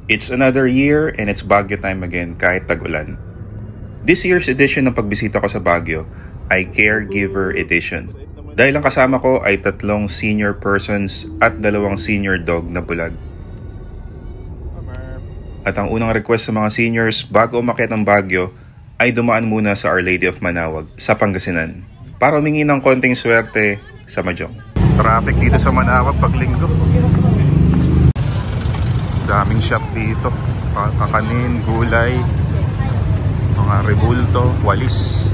It's another year and it's Baguio time again kahit tag-ulan. This year's edition ng pagbisita ko sa Baguio ay Caregiver Edition. Dahil ang kasama ko ay 3 senior persons at 2 senior dog na bulag. At ang unang request sa mga seniors bago umakyat ng Baguio ay dumaan muna sa Our Lady of Manaoag sa Pangasinan para humingi ng konting swerte sa Mahjong. Traffic dito sa Manaoag pag linggo. Daming shop dito, kakanin, gulay, mga rebulto, walis.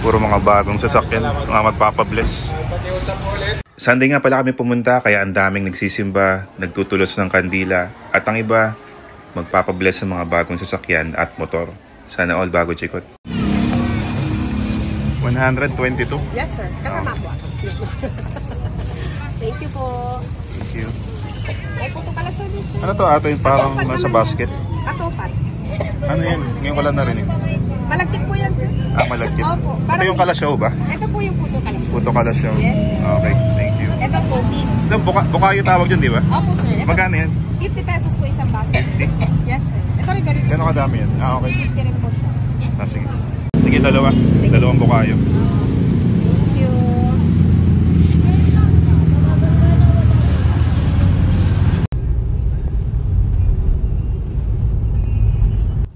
Puro mga bagong sasakyan, mga magpapabless. Sunday nga pala kami pumunta kaya ang daming nagsisimba, nagtutulos ng kandila at ang iba magpapabless sa mga bagong sasakyan at motor. Sana all bago, Chikot. 122? Yes sir, kasama po. Thank you po. Thank you. Ay, puto pala siya dito. Ano to ate? Parang nasa basket? Atopat. Ano yan? Ngayon ko lang narinig. Malagkit po yan, sir. Ah, malagkit. Opo. Ito yung kalasyaw ba? Ito po yung puto kalasyaw. Puto kalasyaw. Yes, sir. Okay, thank you. Ito tubig. Ito, bukayo tawag dyan, di ba? Opo, sir. Ito, magkano yan? 50 pesos po isang baso. 50? Yes, sir. Ito rin ganito. Gano'ng kadami yan? Ah, okay. 50 rin po siya. Yes, Ah, sige. Sige, dalawa. Sige. Dalawang bukayo. Thank you.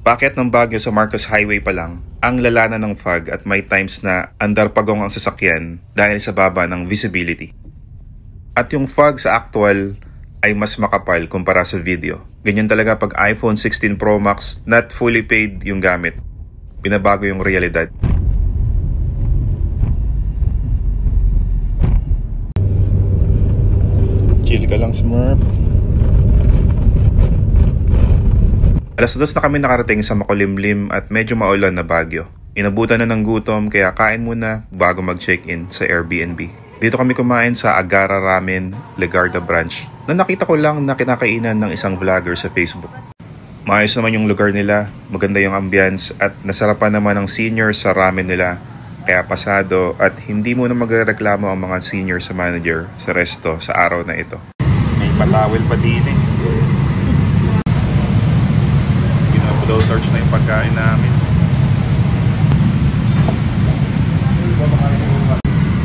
Paket ng Baguio sa Marcos Highway pa lang, ang lalana ng fog at may times na andar pagong ang sasakyan dahil sa baba ng visibility. At yung fog sa actual ay mas makapal kumpara sa video. Ganyan talaga pag iPhone 16 Pro Max not fully paid yung gamit. Binabago yung realidad. Chill ka lang, Smurf. Alas 2 na kami nakarating sa makulimlim at medyo maulan na Baguio. Inabutan na ng gutom kaya kain muna bago mag-check-in sa Airbnb. Dito kami kumain sa Agara Ramen, Legarda Branch na nakita ko lang na kinakainan ng isang vlogger sa Facebook. Maayos naman yung lugar nila, maganda yung ambience at nasarapan naman ng senior sa ramen nila. Kaya pasado at hindi muna magreklamo ang mga senior sa manager sa resto sa araw na ito. May patawil pa din eh. Blow torch na yung pagkain namin.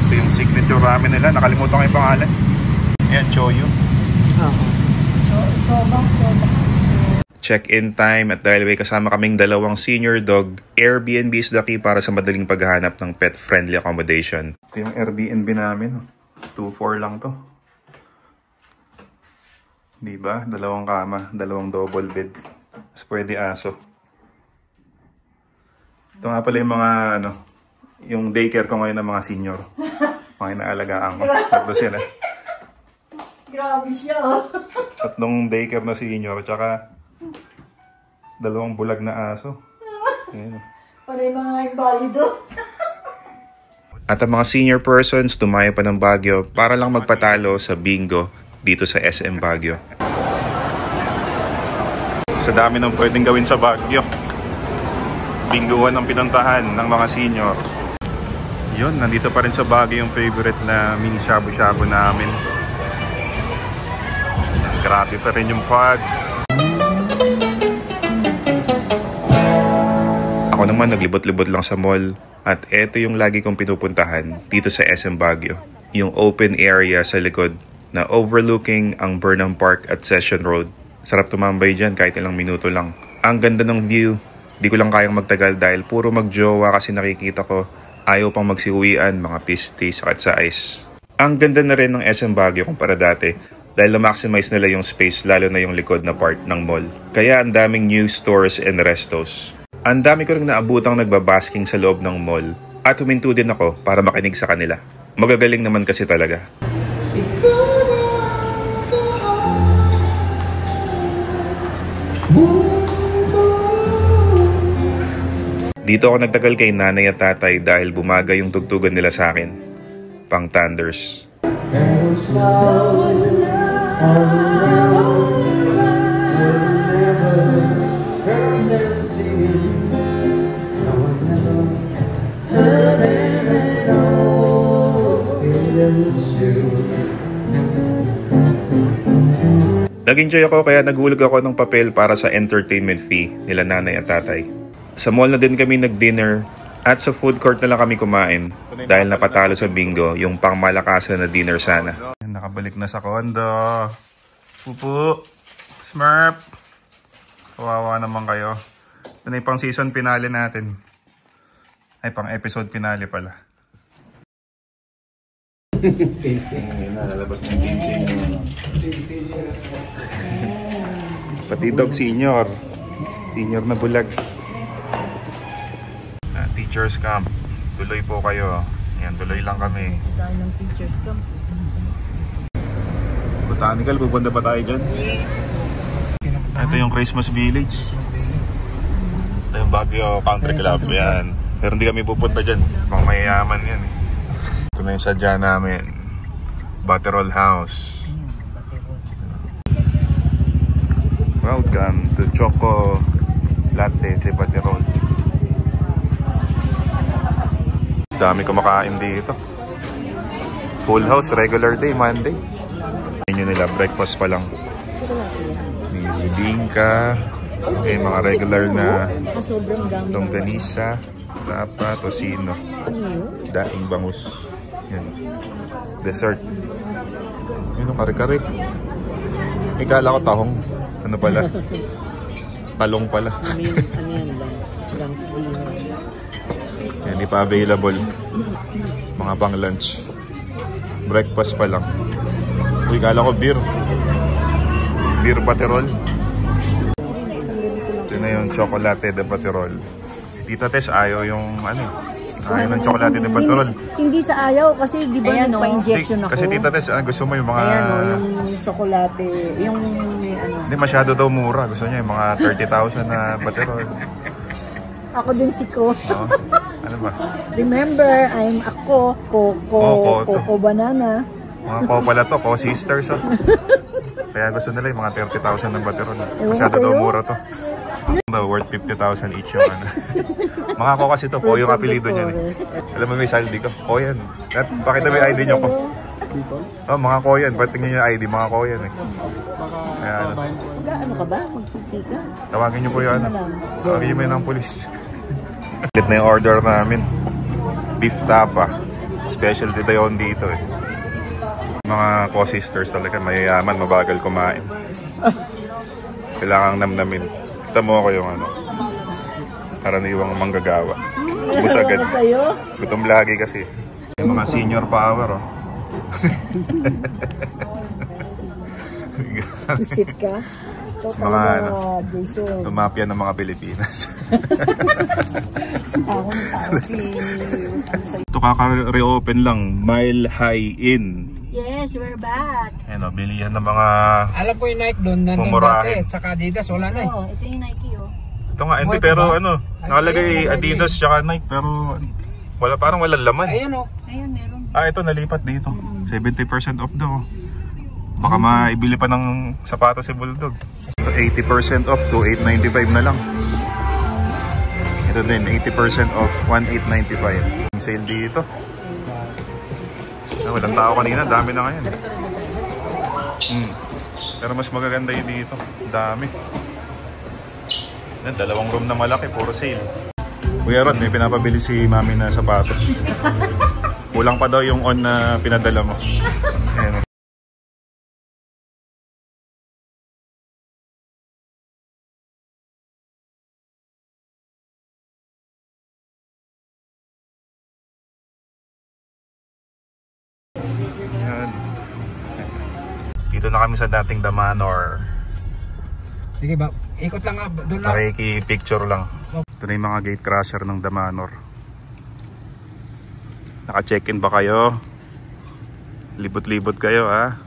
Ito yung signature ramen nila. Nakalimutan ko yung pangalan. Ayan, Choyo. Check-in time at dahil may kasama kaming 2 senior dog, Airbnb is the key para sa madaling paghahanap ng pet-friendly accommodation. Ito yung Airbnb namin. 2-4 lang to. Diba? 2 kama, 2 double bed. Mas pwede aso. Ito nga pala yung mga yung daycare ko ngayon ng mga senior. Mga inaalagaan ko. 3 sila. Grabe siya, oh. 3 daycare na senior tsaka 2 bulag na aso. Ayan. Para yung mga invalido. At ang mga senior persons tumayo pa ng Baguio para lang magpatalo sa bingo dito sa SM Baguio. Sa dami ng pwedeng gawin sa Baguio. Binguan ang pinuntahan ng mga senior. Yun, nandito pa rin sa Baguio yung favorite na mini shabu-shabu namin. Grabe pa rin yung fog. Ako naman naglibot-libot lang sa mall at eto yung lagi kong pinupuntahan dito sa SM Baguio. Yung open area sa likod na overlooking ang Burnham Park at Session Road. Sarap tumambay dyan kahit ilang minuto lang. Ang ganda ng view. Di ko lang kayang magtagal dahil puro magjowa kasi nakikita ko ayaw pang magsiuwian, mga pistis at sa ice. Ang ganda na rin ng SM Baguio kumpara dati dahil na-maximize nila yung space lalo na yung likod na part ng mall. Kaya ang daming new stores and restos. Ang dami ko rin naabutang nagbabasking sa loob ng mall at huminto din ako para makinig sa kanila. Magagaling naman kasi talaga. Dito ako nagtagal kay nanay at tatay dahil bumaga yung tugtugan nila sa akin. Pang Thunders. Nag-enjoy ako kaya naghulog ako ng papel para sa entertainment fee nila nanay at tatay. Sa mall na din kami nag-dinner at sa food court na lang kami kumain dahil napatalo sa bingo yung pangmalakasan na dinner sana. Nakabalik na sa condo. Pupu, Smurf. Kawawa naman kayo. Ito na yung pang season finale natin. Ay, pang episode finale pala. Lalabas ng team. Pati dog senior. Senior na bulag. Teachers camp. Tuloy po kayo. Yan, tuloy lang kami. Dahil ng teachers camp. Botanical, pupunta ba tayo dyan? Ito yung Christmas Village. Ito yung Baguio Country Club. Yan. Pero hindi kami pupunta dyan. Pang mayayaman yan eh. Ito na yung sadya namin. Butterol House. Welcome to Choco Latte de Butterol. Dami kumakain dito. Full house, regular day, Monday. Menu nila, breakfast pa lang. May bingka, okay, mga regular na longganisa, tapa, tosino, daing bangus. Yan. Dessert. Yun, kare-kare. Ikala ko tahong. Ano pala? Talong pala. Yan, di pa available. Mga pang lunch. Breakfast pa lang. Uy, kala ko beer. Beer Butterol. Ito na yung chocolate de Butterol. Tita Tess, ayaw yung ano. Ayaw ng chocolate de Butterol. Hindi sa ayaw kasi di ba nagpa-injection ako. Kasi Tita Tess, gusto mo yung mga... Ayan o, yung chocolate. Yung ano. Hindi masyado daw mura. Gusto niya yung mga 30,000 na Butterol. Ako din si Ko. Oh, ano ba? Remember, I'm ako. Coco Banana. Mga ko pala to, ko sisters. Oh. Kaya gusto nila yung mga 30,000 ng Butterol. Masyado daw mura to. Worth 50,000 each yung ano. Mga ko kasi to, ko yung apelido niyan eh. Alam mo may saldi ko, ko yan. At pakita mo yung ID nyo ko. Oh, mga ko yan. Patingin nyo yung ID, mga ko yan eh. Kaya ano. Ano ka ba? Magpupi ka? Tawagin nyo po yung ano. Tawagin nyo yung ng polis. Ulit na yung order namin. Beef tapa. Specialty tayo dito eh. Mga co-sisters talaga, mayayaman, mabagal kumain. Kailangang namnamin. Kita mo ako yung ano, karaniwang manggagawa. Ubus agad. Gutom lagi kasi. Yung mga senior power, oh. Visit ka? Mga ano, tumapya ng mga Pilipinas. Ito kaka-reopen lang, Mile High Inn. Yes, we're back. Ano, bilihan ng mga... Alam ko yung Nike doon, nandun dati. Tsaka Adidas, wala na eh. Oo, ito yung Nike oh. Ito nga, hindi, pero ano, nakalagay Adidas tsaka Nike, pero wala, parang walang laman. Ayan o. Ayun, meron. Ito nalipat dito. 70% off daw. Baka maibili pa ng sapatos si Bulldog. Ito 80% off, 2,895 na lang. Ito din, 80% off, 1,895. Ang sale dito. Walang tao kanina, dami na ngayon. Pero mas magaganda yun dito. Dami. Yan, 2 room na malaki, puro sale. Kuya Rod, may pinapabili si mami na sapatos. Kulang pa daw yung on na pinadala mo. Ayan. Dito na kami sa dating The Manor. Sige ba, ikot lang nga, doon lang. Nakiki-picture lang. Ito na yung mga gate crusher ng The Manor. Naka-check-in ba kayo? Libot-libot kayo ha?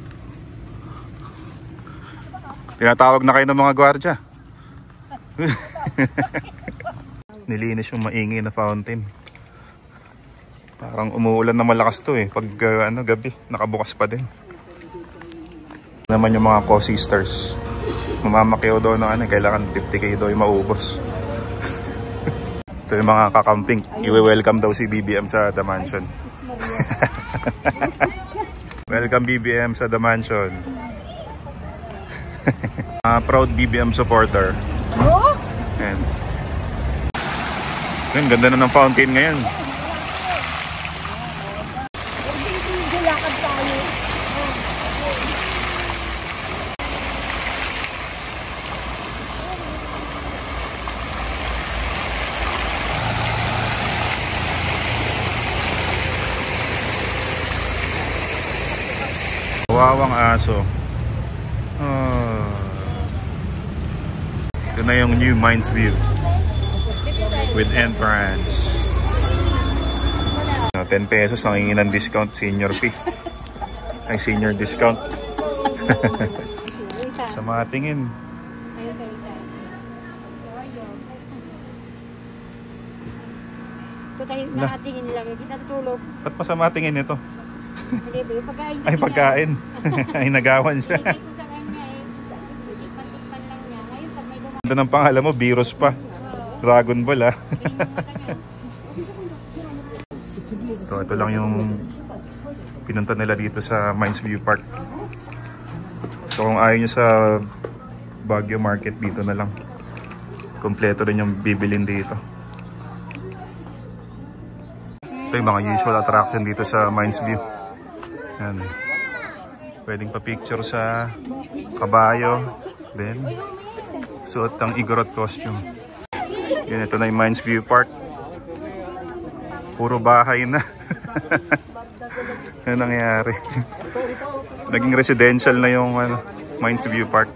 Tinatawag na kayo ng mga gwardya. Nilinis yung maingay na fountain. Parang umuulan na malakas to eh. Pag gabi, nakabukas pa din. Naman yung mga co-sisters. Mamamakyaw daw ng ano, kailangan 50k daw yung maubos. Ito yung mga kakamping. I-welcome daw si BBM sa The Mansion. Welcome BBM sa The Mansion. Proud BBM supporter. Oh? Ayan. Ayan, ganda na ng fountain ngayon. Lakad tayo. Kawawang aso. Oh. Ito na yung new Mines View with entrance. 10 pesos ang hingin ng discount, senior fee. Ay, senior discount. Sa mga tingin. Ito tayo nakatingin lang, hindi natutulog. Ba't masama tingin ito? Hindi ba yung pagkain? Ay, pagkain. Ay, nagawan siya. Ibig ko sa kanya eh, tikman lang niya. Ngayon pag may Ganda ng pangalan mo, virus pa. Dragon Ball, ah. Ito lang yung pinunta nila dito sa Mines View Park. So kung ayaw nyo sa Baguio Market, dito na lang. Kompleto rin yung bibilin dito. Ito yung mga usual attraction dito sa Mines View. Yan. Pwedeng pa-picture sa kabayo. Then, suot ang Igorot costume. Yan, ito na yung Mines View Park. Puro bahay na. Ano nangyari? Naging residential na yung Mines View Park.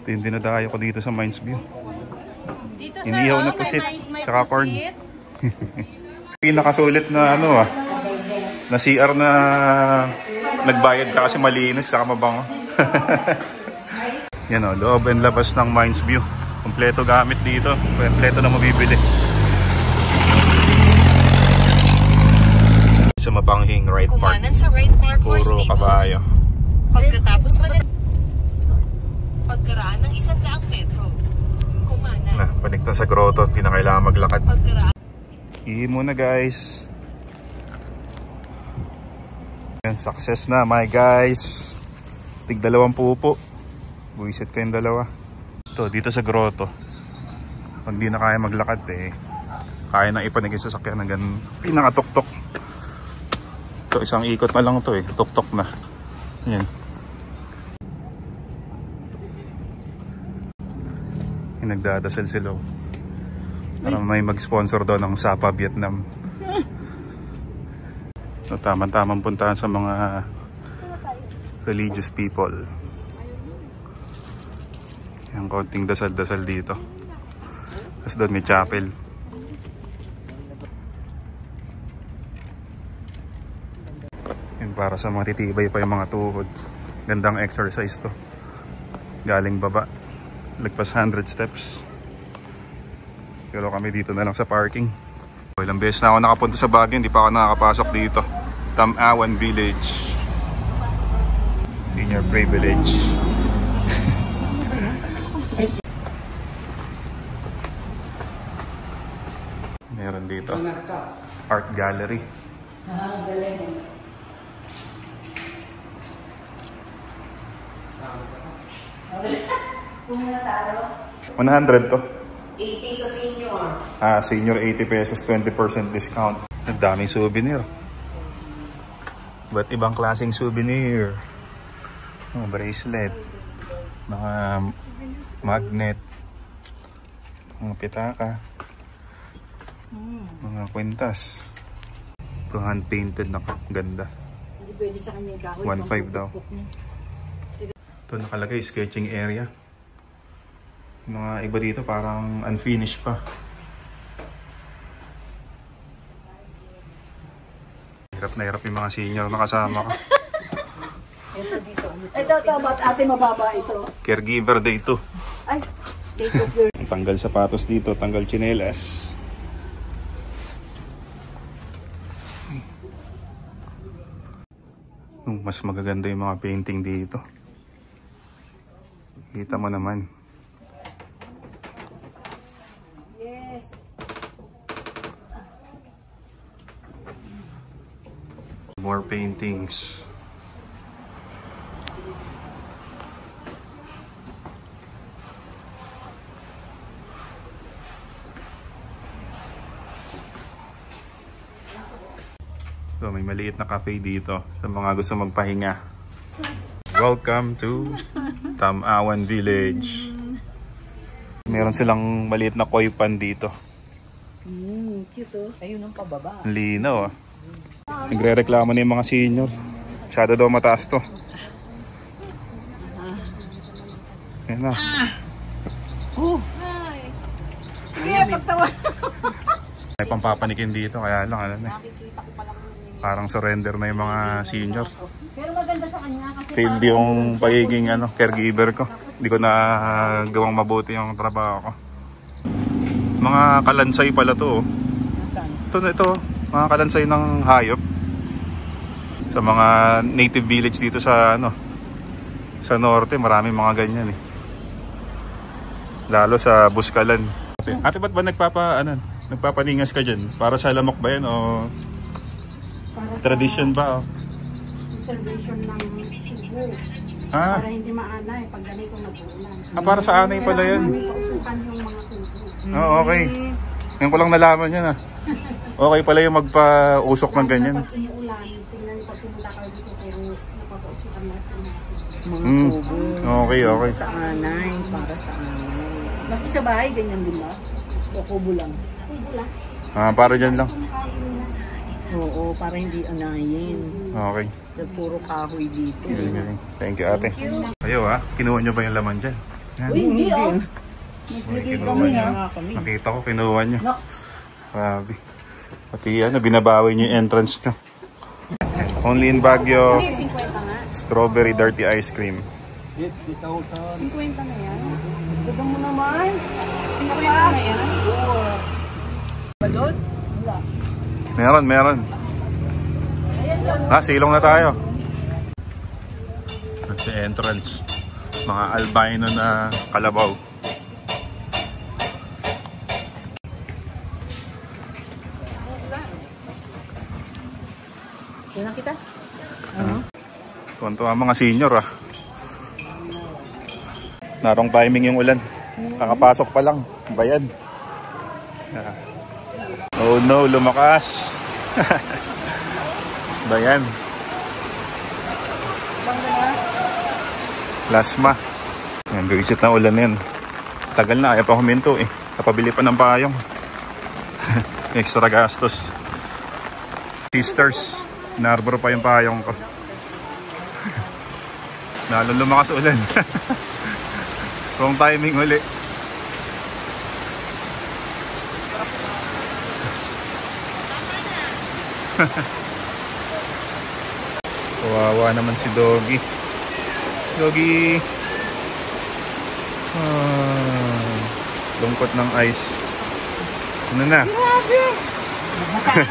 Ito yung dinadayo ko dito sa Mines View. Inihaw na pusit, tsaka corn. Pinakasulit na na CR na nagbayad ka kasi malinis, saka mabango. Yan o, loob and labas ng Mines View. Kompleto gamit dito. Kompleto na mabibili. Sa mapanghing right park. Kumanan sa right park or Puro stables. kabayo. Pagkatapos pagkaraan ng 100 metro. Kumanan. Na, panikta sa grotto. Hindi na kailangan maglakad. Pagkaraan. Ihi muna guys. Yan, success na my guys. Tig 2 po. Buisit kayong dalawa. Ito, dito sa grotto. Pag di na kaya maglakad kaya na ipanig sa sasakyan ng ganun. Pinakatuktok. Ito, isang ikot na lang ito tuktok na. Yan. Yung nagdadasal sila. Para may mag-sponsor daw ng Sapa Vietnam. So, tamang-tamang puntahan sa mga religious people. Yung konting dasal-dasal dito. Tapos doon may chapel. Yun, para sa mga titibay pa yung mga tuhod. Gandang exercise to. Galing baba. Lagpas 100 steps. Pero kami dito na lang sa parking. Ilang beses na ako nakapunta sa Baguio, hindi pa ako nakakapasok dito. Tamawan Village. Senior privilege. Meron dito art gallery. galing. 100 to. 80 sa senior. Senior 80 pesos, 20% discount. Ang daming souvenir. Ba't ibang klaseng souvenir? Bracelet. Mga magnet. Mga pitaka. Mga kwintas. Ito hand-painted na ganda. Hindi pwede sa kanya yung kahoy. 1.5 daw. Ito nakalagay, sketching area. Mga iba dito parang unfinished pa. Hirap na hirap yung mga senior na kasama ko. Ito, ba't ate mababa ito? Caregiver day 2. Ay, take off your... Tanggal sapatos dito, tanggal tsinelas. Mas magaganda yung mga painting dito. Kita mo naman. Yes. More paintings. So, may maliit na cafe dito sa mga gusto magpahinga. Welcome to Tamawan Village. Meron silang maliit na koi pan dito. Cute oh. Ayun ang pababa. Linaw ah. Nagre-reklamo na yung mga senior. Masyado daw mataas to. Yan na. Kaya pagtawa. May pampapanikin dito kaya lang ano na. Parang surrender na yung mga senior. Pero maganda sa kanya kasi Failed yung pagiging caregiver ko. Hindi ko na gawang mabuti yung trabaho ko. Mga kalansay pala to. Ito, mga kalansay ng hayop. Sa mga native village dito sa sa norte, marami mga ganyan eh. Lalo sa Buskalan. Ate, ba't ba nagpapaningas ka dyan? Para sa lamok ba yan o tradition ba? Preservation ng tubo. Ah. Para hindi maanay pag ganito nag-uulan. Para sa anay pala yan. Namin pausukan yung mga tubo. Oo, okay. Ngayon ko lang nalaman yan ah. Okay pala yung magpa-usok ng ganyan. Pag umuulan, tingnan pag pumunta kayo dito pero napapausukan lahat yung mga tubo. mga tubo. Okay. Sa anay, para sa anay. Basta sa bahay, ganyan din ba? O kubo lang? Tubo lang. Para dyan lang. Oo, para hindi anayin. Okay. Dahil puro kahoy dito. Thank you, ate. Ayo kinuha nyo ba yung laman dyan? Yan. Hindi oh. Kinuha nyo. Nakita ko, kinuha nyo. Grabe. Pati binabawi nyo yung entrance nyo. Only in Baguio, 50 nga. strawberry dirty ice cream. 50 na yan. Ganda mo naman. 50 na yan. Balot? Meron. Silong na tayo. At sa entrance, mga albino na kalabaw. Yan na kita. Tuwan-tuwa mga senior ah. Narong timing yung ulan. Kakapasok pa lang. Bayan. Oh no, lumakas. Bayan. Plasma. Yan, visit na ulan yan. Tagal na, ayaw pa huminto eh. Kapabili pa ng payong. Extra gastos. Sisters, narbor pa yung payong ko. Lalo lumakas ulan. Wrong timing uli. Kawawa naman si Doggy. Doggy. Lungkot ng ice. Ano na?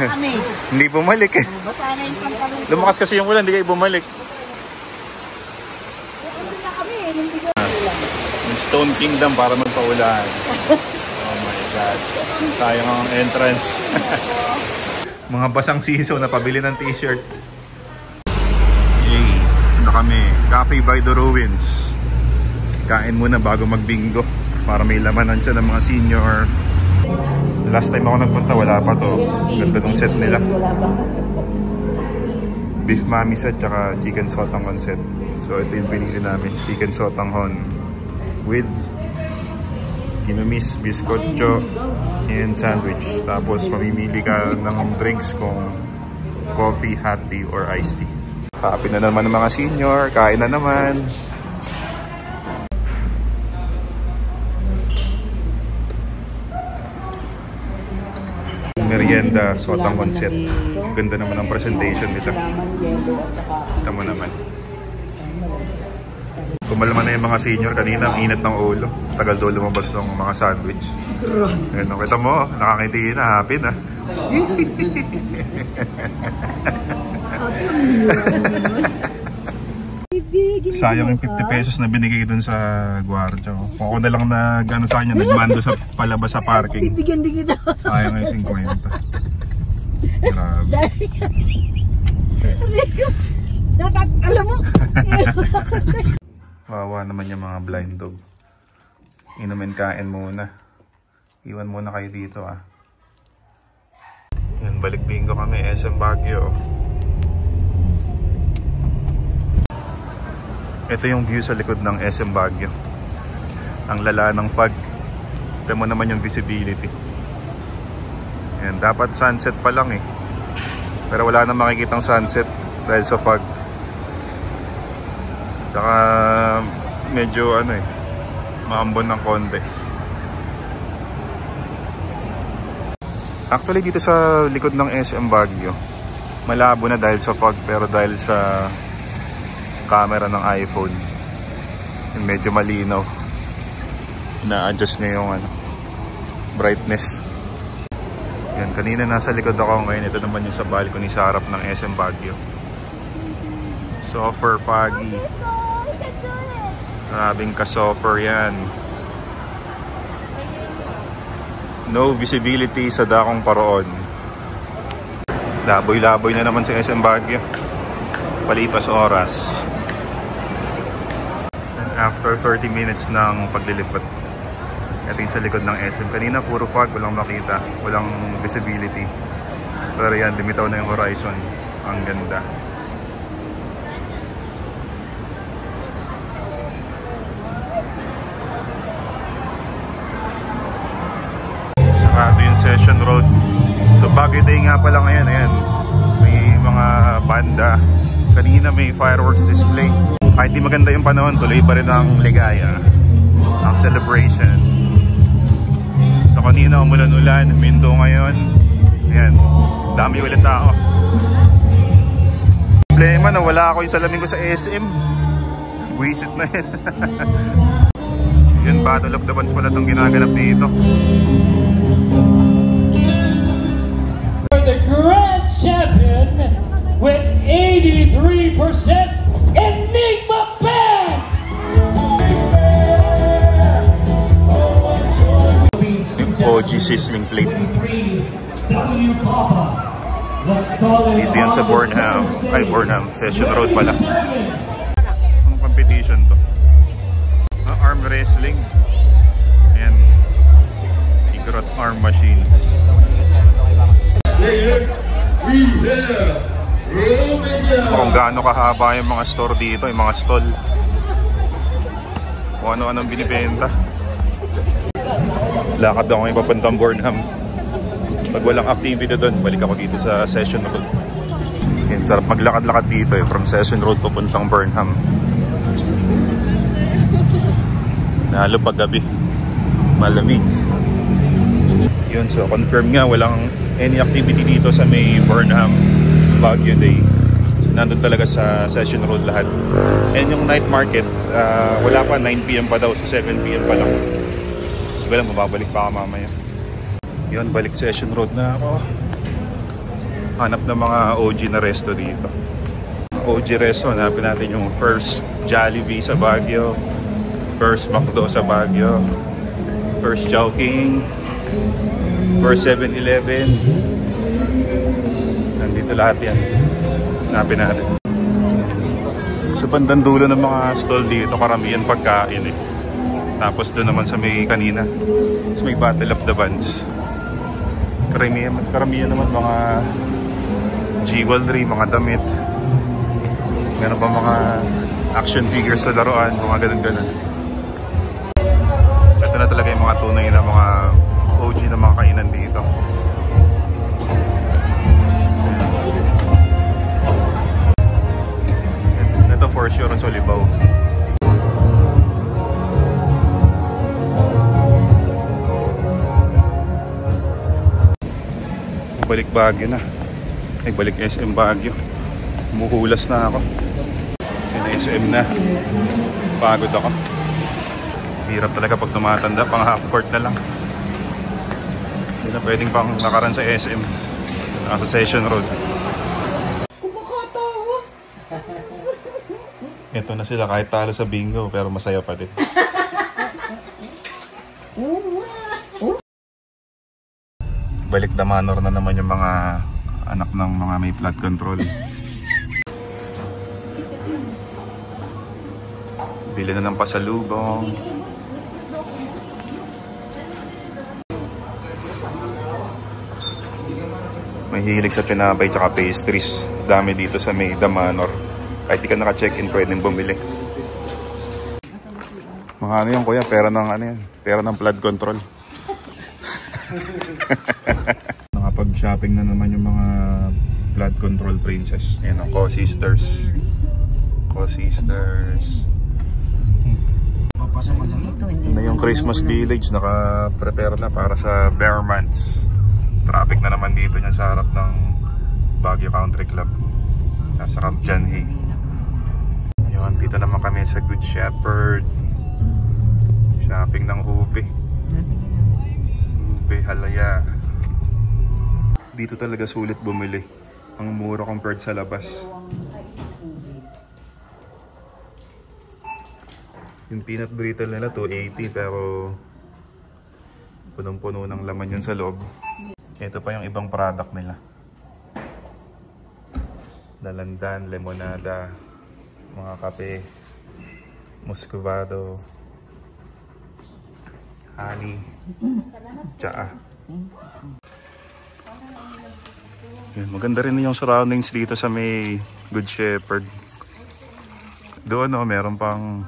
Kami. Hindi bumalik eh. Bata na yung pangkami. Lumakas kasi yung ulan, hindi kayo bumalik. Stone Kingdom para magpaulan. Oh my God. Sayang ang entrance. Mga basang siso na pabili ng t-shirt. Yay! Ito kami. Cafe by the Ruins. Kain muna bago magbingo. Para may lamanan siya ng mga senior. Last time ako nagpunta, wala pa to. Ganda ng set nila. Beef mami set, tsaka chicken sotanghon set. So ito yung pinili namin. Chicken sotanghon with kinumis, biskotcho, and sandwich. Tapos mamimili ka ng drinks kung coffee, hot tea, or iced tea. Happy na naman ng mga senior. Kain na naman. Merienda, sotanghon set. Ganda naman ang presentation nito. Kita mo naman. Kumalma na yung mga senior kanina, ang init ng ulo. Tagal daw lumabas ng mga sandwich. Ano, kita mo, nakakiti na, happy na. Sayang yung 50 pesos na binigay dun sa gwardiya. Kung ako na lang nag-ano sa kanya, nagmando sa palabas sa parking. Bibigyan din kita. Sayang yung 50. Grabe. Alam mo? Wawa naman yung mga blind dog. Inumin kain muna. Iwan muna kayo dito ah. Yan, balik bingo kami, SM Baguio. Ito yung view sa likod ng SM Baguio. Ang lala ng fog. Ito mo naman yung visibility. Yan, dapat sunset pa lang eh. Pero wala nang makikitang sunset dahil sa fog. Saka medyo ano eh, maambon ng konti. Actually dito sa likod ng SM Baguio, malabo na dahil sa fog, pero dahil sa camera ng iPhone, medyo malinaw. Na-adjust niya yung ano, brightness. Yan, kanina nasa likod ako, ngayon ito naman yung sa balcony sa harap ng SM Baguio. Super foggy. Grabing ka-super yan. No visibility sa dakong Paraon. Laboy-laboy na naman sa SM Baguio. Palipas oras. And after 30 minutes ng paglilipat, ito yung sa likod ng SM. Kanina puro fog, walang makita, walang visibility. Pero yan, lumitaw na yung horizon. Ang ganda. Ito yung Session Road. So Baguio Day nga pala ngayon. Ayan, may mga banda. Kanina may fireworks display. Kahit di maganda yung panahon, tuloy pa rin ang ligaya, ang celebration. So kanina umulan-ulan, minto ngayon. Ayan, dami ulit tao. Problema na wala ako yung salamin ko sa SM. Buisit na yun. Yun, Battle of the Bands pala itong ginaganap dito. The grand champion with 83% Enigma Band. OG sizzling plate. Dito yan sa Burnham. Ay, Burnham. Session Road pala. Anong competition to? Arm wrestling. Ayan. Secret arm machines. Kung gaano kahaba yung mga store dito, yung mga stall. Kung ano-anong binibenta. Lakad ako ngayon papuntang Burnham. Pag walang activity doon, balik ako dito sa Session Road. Yan, sarap maglakad-lakad dito eh, from Session Road papuntang Burnham. Lalo pag gabi, malamig. Yun, so confirm nga walang any activity dito sa may Burnham Baguio Day. So nandun talaga sa Session Road lahat. And yung night market, wala pa, 9 PM pa daw, so 7 PM pa lang. Hindi ko lang, mababalik pa ako mamaya. Yun, balik Session Road na ako. Hanap ng mga OG na resto dito. OG resto, hanapin natin yung First Jollibee sa Baguio, First McDo sa Baguio, First Chowking, First 7-Eleven. Nandito lahat yan. Hanapin natin. Sa bandang dulo ng mga stall dito, karamihan pagkain eh. Tapos doon naman sa may kanina, sa may Battle of the Bands, karamihan naman mga jewelry, mga damit. Meron pa mga action figures sa laruan, mga ganun-ganun. Ito na talaga yung mga tunay na mga OG na mga kainan dito. Ito for sure sa Olibaw. Balik Baguio na. Ay, balik SM Baguio. Muhulas na ako. Yan, SM na. Pagod ako. Hirap talaga pag tumatanda, pang half court na lang. Hindi na pwedeng pang nakaran sa SM. Nasa Session Road. Ito na sila, kahit talo sa bingo, pero masaya pa din. Balik Damanor na naman yung mga anak ng mga may flood control. Bili na ng pasalubong. Mahilig sa tinapay tsaka pastries. Dami dito sa may Damanor. Kahit di ka naka-check-in, pwedeng bumili. Mga ano yan, kuya? Pera ng ano yan? Pera ng flood control. Nakapag-shopping na naman yung mga flood control princess. Ayan ang Co-Sisters. Co-Sisters. Na yung Christmas Village, naka-prepare na para sa bare months. Traffic na naman dito niya sa harap ng Baguio Country Club. Sa Camp John Hay. Ayun, dito naman kami sa Good Shepherd. Shopping ng ube. Ube, halaya. Dito talaga sulit bumili. Ang mura compared sa labas. Yung peanut brittle nila, 280, pero punong-puno ng laman yun sa loob. Ito pa yung ibang product nila. Dalandan, lemonada, mga kape, muscovado, honey, tsaa. Yun, maganda rin yung surroundings dito sa may Good Shepherd. Doon meron pang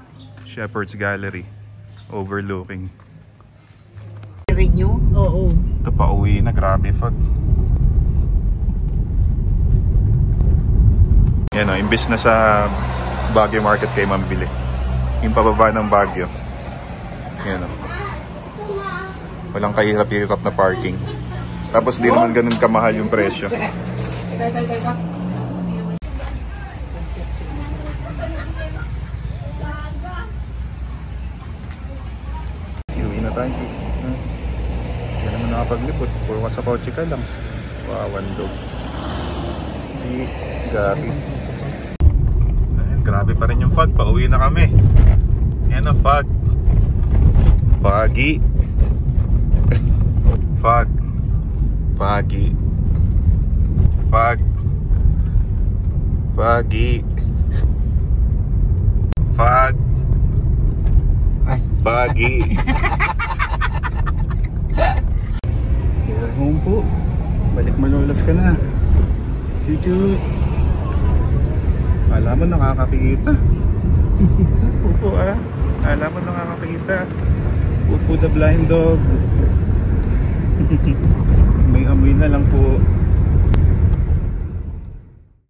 Shepherd's Gallery overlooking. Renew? Oo. Ito pa uwi na, grabe fog. Yan o, imbis na sa Baguio Market kayo mambili. Yung pababa ng Baguio. Yan o. Walang kahirap-hirap na parking. Tapos di naman ganun kamahal yung presyo. Uwi na tayo. Hindi naman nakapaglipot. Puro ka sa kotse ka lang. Wawan dog. Exactly. Ayan, grabe pa rin yung fog. Pauwi na kami. Yan ang fog. Foggy. Fog. Foggy. Fog. Foggy. Fog. Foggy. Kaya home po. Balik Malolos ka na. Chuchu. Alam mo nakakapikita. Pupo Alam mo nakakapikita. Pupo the blind dog. May amoy na lang po.